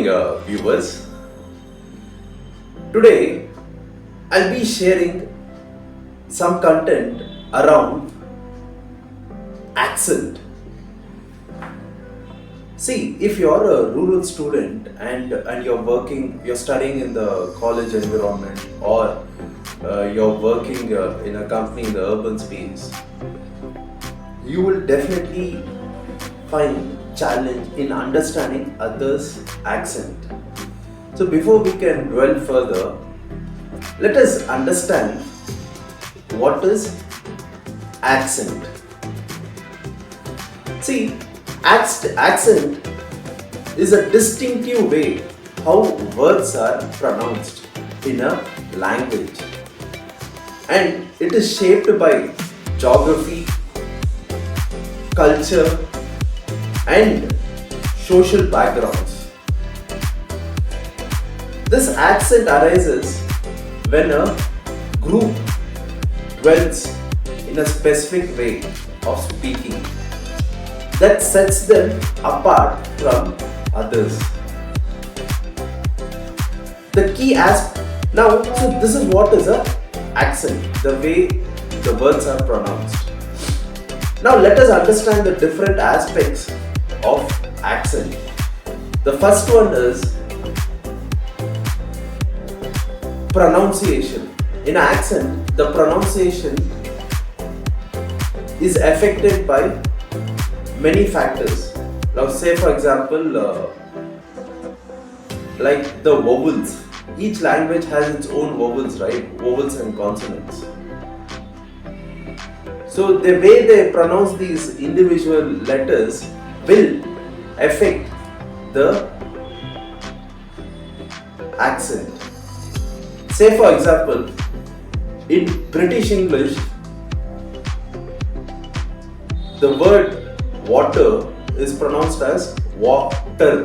morning, viewers. Today, I'll be sharing some content around accent. See, if you're a rural student and you're studying in the college environment, or you're working in a company in the urban space, you will definitely find challenge in understanding others' accent. So before we can dwell further, let us understand what is accent. See, accent is a distinctive way how words are pronounced in a language, and it is shaped by geography, culture, and social backgrounds. This accent arises when a group dwells in a specific way of speaking that sets them apart from others. The key now, so this is what is a accent, the way the words are pronounced. Now let us understand the different aspects of accent. The first one is pronunciation. In accent, the pronunciation is affected by many factors. Now say for example, like the vowels. Each language has its own vowels, right? Vowels and consonants. So the way they pronounce these individual letters will affect the accent. Say for example, in British English, the word water is pronounced as water,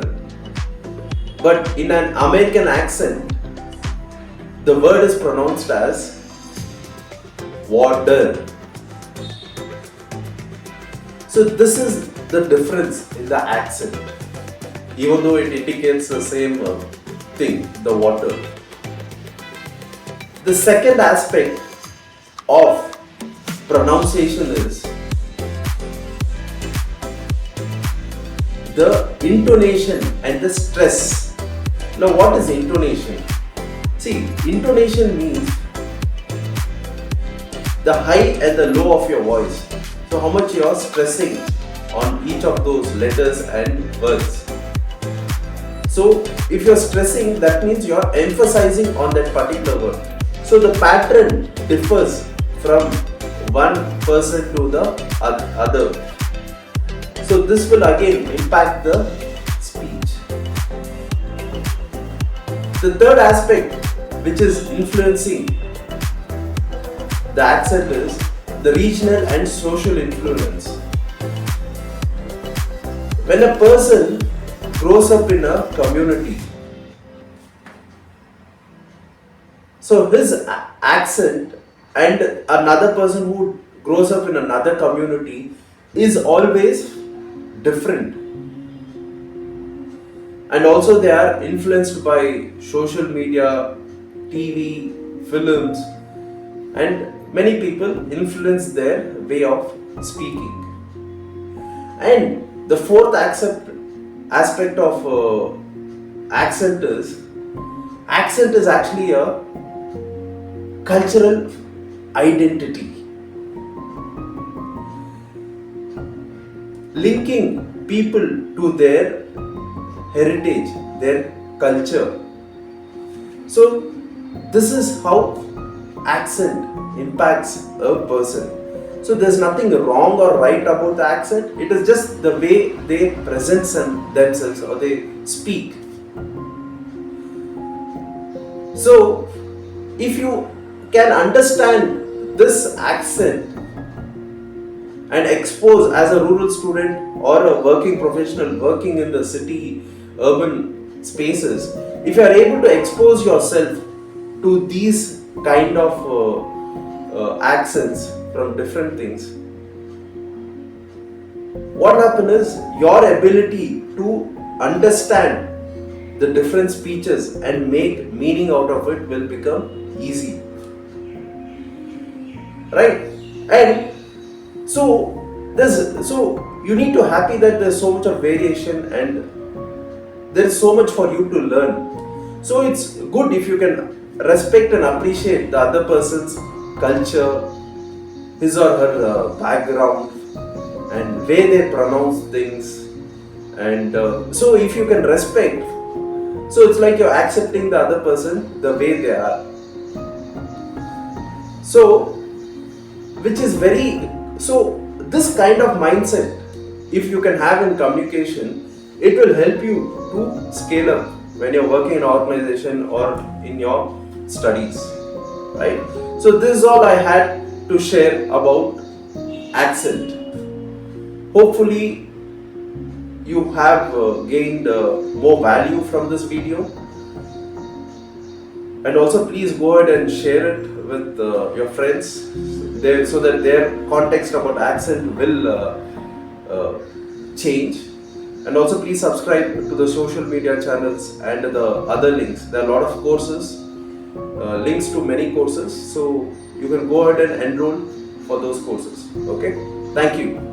but in an American accent, the word is pronounced as water. So this is the difference in the accent, even though it indicates the same thing, the water. The second aspect of pronunciation is the intonation and the stress. Now what is intonation? See, intonation means the high and the low of your voice. So how much you are stressing on each of those letters and words. So if you are stressing, that means you are emphasizing on that particular word. So the pattern differs from one person to the other. So this will again impact the speech. The third aspect which is influencing the accent is the regional and social influence. When a person grows up in a community, so his accent and another person who grows up in another community is always different. And also they are influenced by social media, TV, films, and many people influence their way of speaking. And the fourth aspect of accent is actually a cultural identity, linking people to their heritage, their culture. So this is how accent impacts a person. So there's nothing wrong or right about the accent. It is just the way they present themselves or they speak. So if you can understand this accent and expose as a rural student or a working professional working in the city, urban spaces, if you are able to expose yourself to these kind of accents from different things, what happens is your ability to understand the different speeches and make meaning out of it will become easy, right? And so you need to happy that there's so much of variation and there is so much for you to learn. So it's good if you can respect and appreciate the other person's culture, his or her background, and way they pronounce things. And so if you can respect, so it's like you're accepting the other person the way they are. So which is very, so this kind of mindset, if you can have in communication, it will help you to scale up when you're working in an organization or in your studies, right? So this is all I had to share about accent. Hopefully you have gained more value from this video, and also please go ahead and share it with your friends so that their context about accent will change. And also please subscribe to the social media channels and the other links. There are a lot of courses, links to many courses, so you can go ahead and enroll for those courses. Okay, thank you.